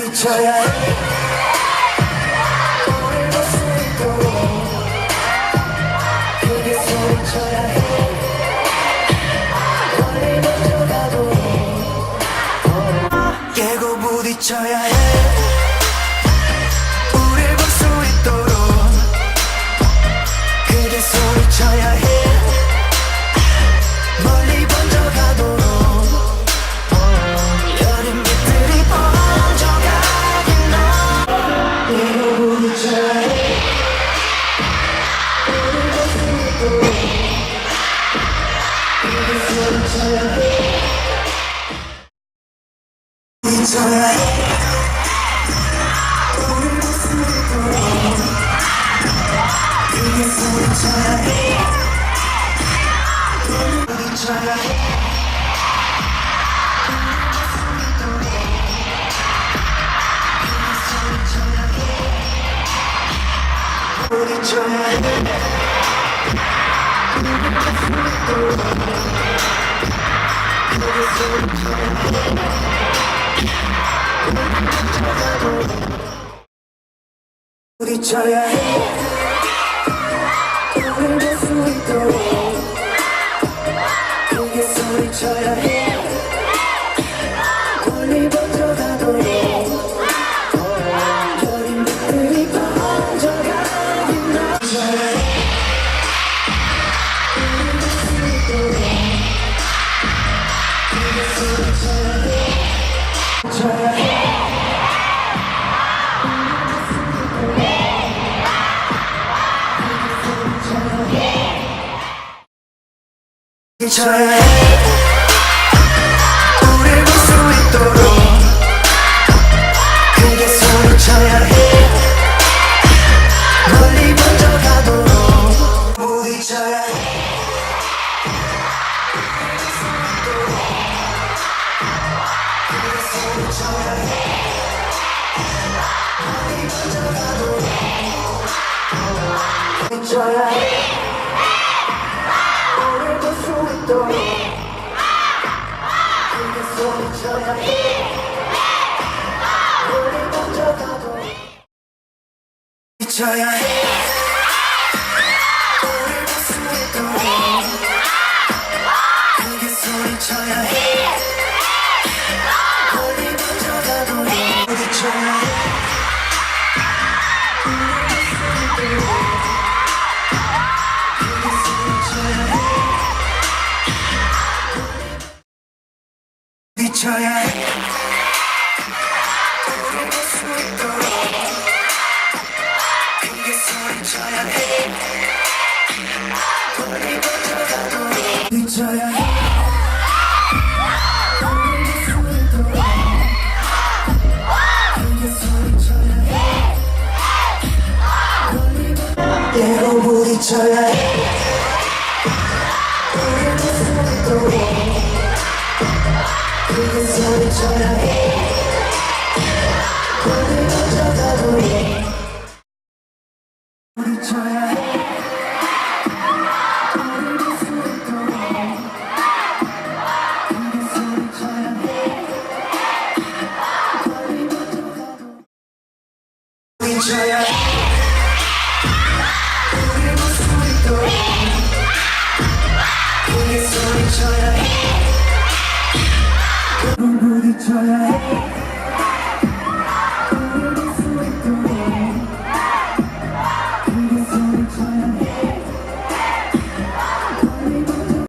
부딪혀야 해. 오늘 볼 수 있도록 크게 소리쳐야 해. 멀리 먼저 가도록 깨고 부딪혀야 해. 우릴 볼 수 있도록 크게 소리쳐야 해. 멀리 번져 가도록 여린 빛들이 번져가긴 너 깨고 부딪혀야 해. 우릴 볼 수 있도록 크게 소리쳐야 해. 부딪혀야 해. 우릴 볼 수 있도록 크게 소리쳐야 해. 부딪혀야 해. 부딪혀야 해. 부딪혀야 해. 우릴 볼 수 있도록 크게 소리쳐야 해. 멀리 번져가도록 여린 빛들이 번져가긴 너 우릴 볼 수 있도록 크게 소리쳐야 해. 부딪혀야 해. 부딪혀야 해. 우릴 볼 수 있도록 크게 소리쳐야 해. 멀리 번져가도록 부딪혀야 해. 크게 소리쳐야 해. 멀리 번져가도록 부딪혀야 해. 우릴 볼 수 있도록 크게 소리쳐야 해. 멀리 번져가도록 부딪혀야 해. 우릴 볼 수 있도록 크게 소리쳐야 해. 멀리 번져가도록 부딪혀야 해. 부딪혀야 해. 우릴 볼 수 있도록 크게 소리쳐야 해. 멀리 번져가도록 부딪혀야 해. 우릴 볼 수 있도록 크게 소리쳐야 해. 멀리 깨고 부딪혀야 해. 우릴 볼 수 있도록 크게 소리쳐야 해. 멀리 번져가도록 부딪혀야 해. 우릴 볼 수 있도록 크게 소리쳐야 해. 멀리 번져가도록 부딪혀야 해. 우릴 볼 수 있도록 크게 소리쳐야 해. 부딪혀야 해.